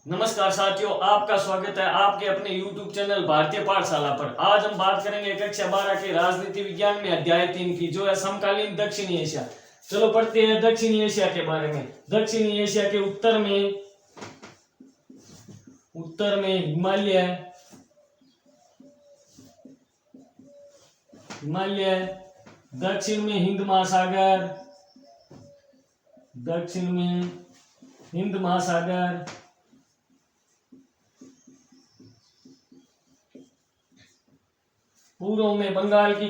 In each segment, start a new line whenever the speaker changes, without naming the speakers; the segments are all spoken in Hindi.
नमस्कार साथियों, आपका स्वागत है आपके अपने YouTube चैनल भारतीय पाठशाला पर। आज हम बात करेंगे कक्षा 12 के राजनीति विज्ञान में अध्याय 3 की, जो है समकालीन दक्षिणी एशिया। चलो पढ़ते हैं दक्षिणी एशिया के बारे में। दक्षिणी एशिया के उत्तर में हिमालय, दक्षिण में हिंद महासागर, पूर्व में बंगाल की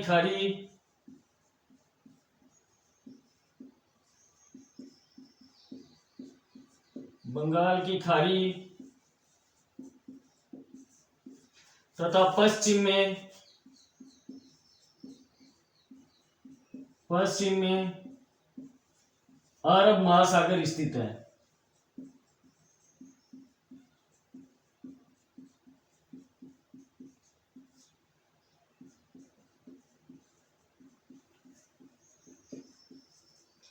खाड़ी तथा पश्चिम में अरब महासागर स्थित है।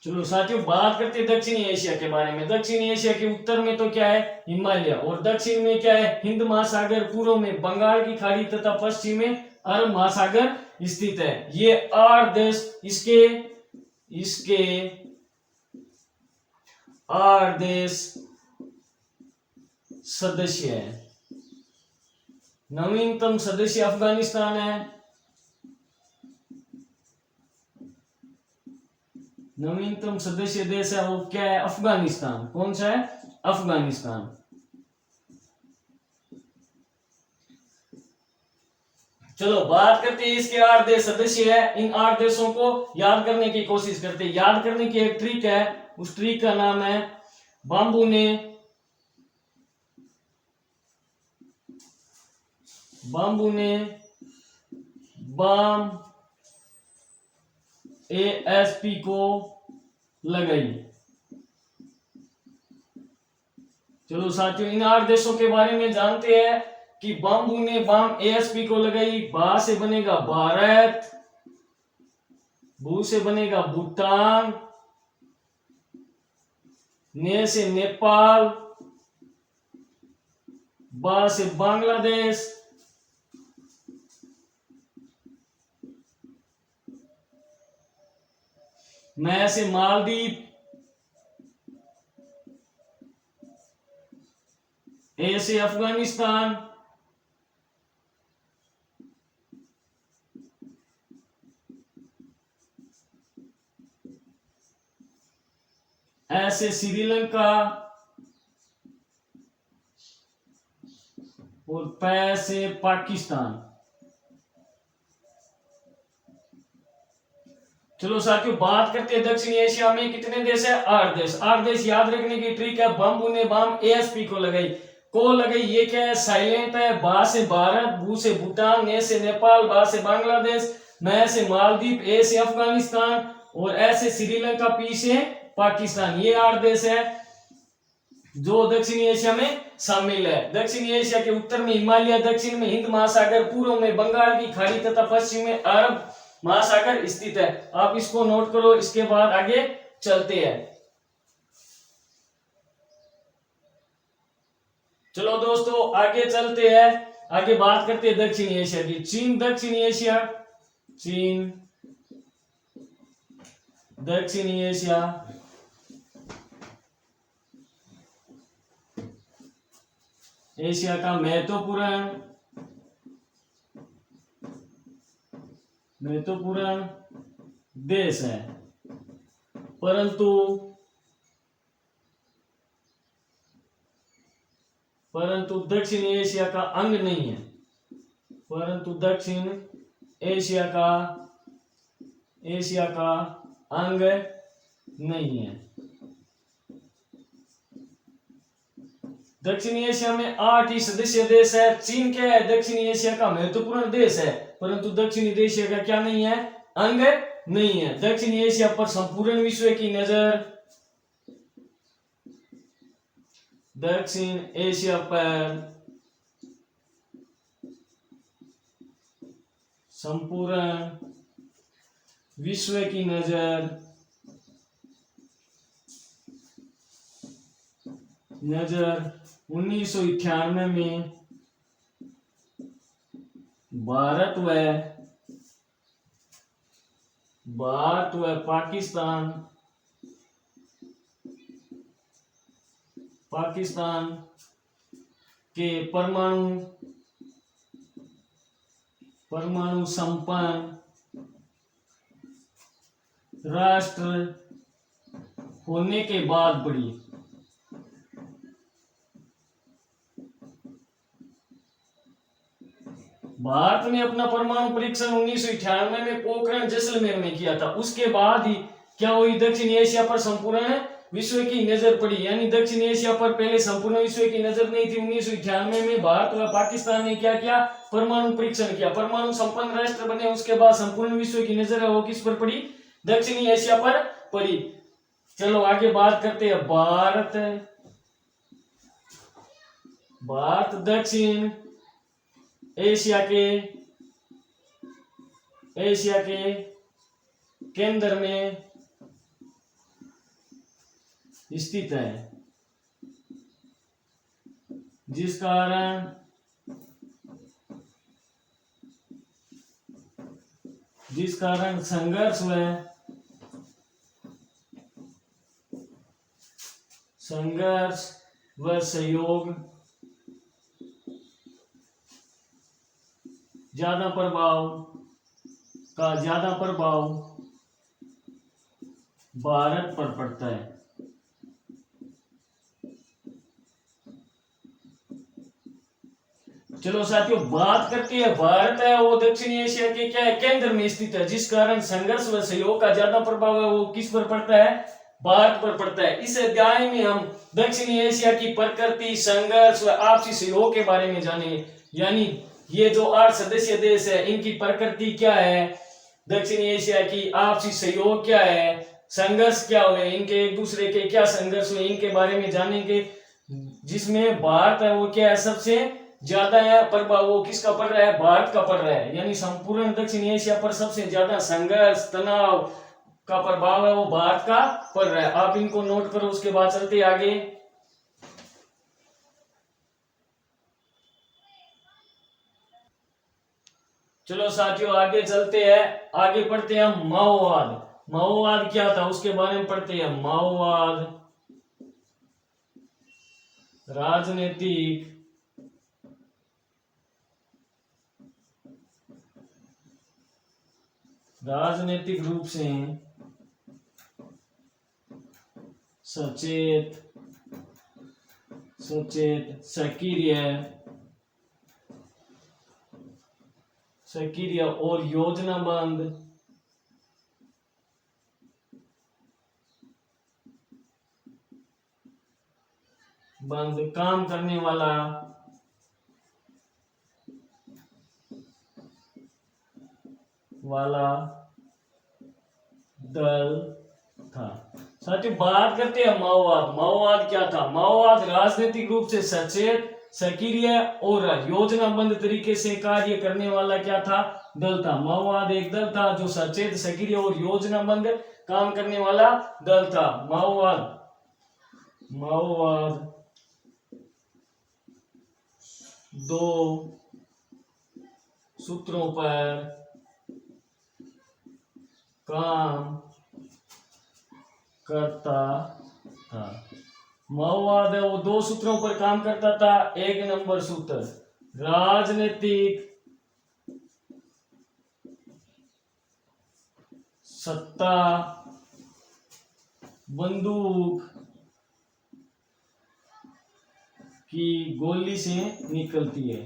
चलो साथियों, बात करते हैं दक्षिणी एशिया के बारे में। दक्षिणी एशिया के उत्तर में तो क्या है, हिमालय, और दक्षिण में क्या है, हिंद महासागर, पूर्व में बंगाल की खाड़ी तथा पश्चिम में अरब महासागर स्थित है। ये 8 देश इसके 8 देश सदस्य है। नवीनतम सदस्य अफगानिस्तान है। नवीनतम सदस्य देश है वो क्या है, अफगानिस्तान। कौन सा है, अफगानिस्तान। चलो बात करते हैं इसके 8 देश सदस्य है। इन 8 देशों को याद करने की कोशिश करते हैं। याद करने की एक ट्रिक है, उस ट्रिक का नाम है बाम्बू ने बाम एएसपी को लगाई। चलो साथियों, इन 8 देशों के बारे में जानते हैं कि बाम्बू ने बाम एएसपी को लगाई। बा से बनेगा भारत, बू से बनेगा भूटान, ने से नेपाल, बा से बांग्लादेश, मैं से मालदीव, ए से अफगानिस्तान, ए से श्रीलंका और पै से पाकिस्तान। चलो साथियों, बात करते हैं दक्षिणी एशिया में कितने देश है, 8 देश। 8 देश याद रखने की ट्रिक है, बाम्बू ने बाम एएसपी को लगाई। ये क्या है, साइलेंट है। बा से भारत, बू से भूटान, ने से नेपाल, बा से बांग्लादेश, मैं से मालदीव, ए से अफगानिस्तान और ए से श्रीलंका, पी से पाकिस्तान। ये 8 देश है जो दक्षिणी एशिया में शामिल है। दक्षिणी एशिया के उत्तर में हिमालय, दक्षिण में हिंद महासागर, पूर्व में बंगाल की खाड़ी तथा पश्चिम में अरब महासागर स्थित है। आप इसको नोट करो, इसके बाद आगे चलते हैं। चलो दोस्तों आगे चलते हैं, आगे बात करते हैं दक्षिणी एशिया की। चीन दक्षिणी एशिया का महत्वपूर्ण देश है, परंतु दक्षिण एशिया का अंग नहीं है। दक्षिण एशिया का अंग नहीं है। दक्षिणी एशिया में 8 ही सदस्य देश है। चीन क्या है, दक्षिणी एशिया का महत्वपूर्ण देश है, परंतु दक्षिणी एशिया का क्या नहीं है, अंग नहीं है। दक्षिणी एशिया पर संपूर्ण विश्व की नजर, दक्षिण एशिया पर संपूर्ण विश्व की नजर 1998 में भारत व पाकिस्तान के परमाणु संपन्न राष्ट्र होने के बाद बढ़ी। भारत ने अपना परमाणु परीक्षण 1998 में पोखरण जैसलमेर में किया था। उसके बाद ही क्या हुई, दक्षिण एशिया पर संपूर्ण विश्व की नजर पड़ी। यानी दक्षिण एशिया पर पहले संपूर्ण विश्व की नजर नहीं थी। 1998 में भारत व पाकिस्तान ने क्या किया, परमाणु परीक्षण किया, परमाणु संपन्न राष्ट्र बने। उसके बाद संपूर्ण विश्व की नजर है वो किस पर पड़ी, दक्षिणी एशिया पर पड़ी। चलो आगे बात करते हैं। भारत दक्षिण एशिया के केंद्र में स्थित है, जिस कारण संघर्ष व सहयोग ज्यादा प्रभाव भारत पर पड़ता है। चलो साथियों, बात करते हैं भारत है वो दक्षिण एशिया के क्या है, केंद्र में स्थित है, जिस कारण संघर्ष व सहयोग का ज्यादा प्रभाव है वो किस पर पड़ता है, भारत पर पड़ता है। इस अध्याय में हम दक्षिण एशिया की प्रकृति, संघर्ष व आपसी सहयोग के बारे में जानेंगे। यानी ये जो 8 सदस्य देश है इनकी प्रकृति क्या है, दक्षिण एशिया की आपसी सहयोग क्या है, संघर्ष क्या हुए, इनके एक दूसरे के क्या संघर्ष हुए, इनके बारे में जानेंगे। जिसमें भारत है वो क्या है, सबसे ज्यादा है प्रभाव वो किसका पड़ रहा है, भारत का पड़ रहा है। यानी संपूर्ण दक्षिण एशिया पर सबसे ज्यादा संघर्ष, तनाव का प्रभाव है वो भारत का पड़ रहा है। आप इनको नोट करो, उसके बाद चलते आगे। चलो साथियों आगे चलते हैं, आगे पढ़ते हैं हम माओवाद क्या था उसके बारे में पढ़ते हैं। माओवाद राजनीतिक रूप से सचेत, सक्रिय और योजनाबद्ध काम करने वाला दल था। साथियों बात करते हैं माओवाद क्या था। माओवाद राजनीतिक रूप से सचेत, सक्रिय और योजनाबद्ध तरीके से कार्य करने वाला क्या था, दल था। माओवाद एक दल था जो सचेत, सक्रिय और योजनाबद्ध काम करने वाला दल था। माओवाद 2 सूत्रों पर काम करता था। माओवाद है वो 2 सूत्रों पर काम करता था। 1 नंबर सूत्र राजनीतिक सत्ता बंदूक की गोली से निकलती है।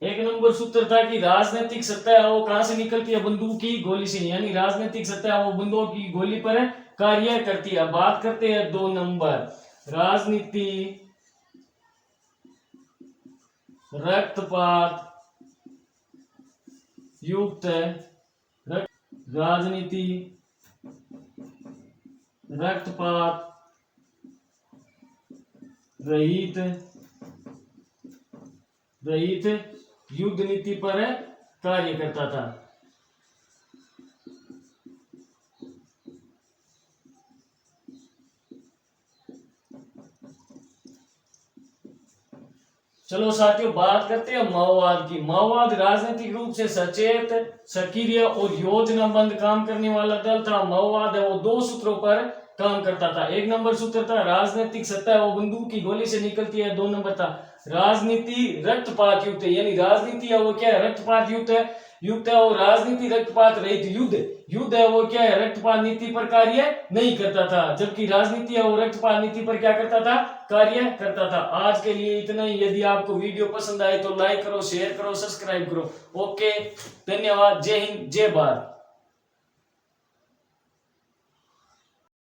एक नंबर सूत्र था कि राजनीतिक सत्ता है वो कहां से निकलती है, बंदूक की गोली से। यानी राजनीतिक सत्ता है वो बंदूक की गोली पर कार्य करती है। बात करते हैं 2 नंबर राजनीति रक्तपात युक्त राजनीति रक्तपात रहित युद्ध नीति पर कार्य करता था। चलो साथियों, बात करते हैं माओवाद की। माओवाद राजनीतिक रूप से सचेत, सक्रिय और योजनाबद्ध काम करने वाला दल था। माओवाद है वो दो सूत्रों पर काम करता था। एक नंबर सूत्र था राजनीतिक सत्ता है वो बंदूक की गोली से निकलती है। दो नंबर था राजनीति रक्तपात युक्त है, यानी राजनीति है वो क्या है, रक्तपात युक्त है और राजनीति रक्तपात रहित युद्ध है वो क्या है, रक्तपात नीति पर कार्य नहीं करता था। जबकि राजनीति है वो रक्तपात नीति पर क्या करता था, कार्य करता था। आज के लिए इतना ही। यदि आपको वीडियो पसंद आए तो लाइक करो, शेयर करो, सब्सक्राइब करो। ओके, धन्यवाद। जय हिंद, जय भारत।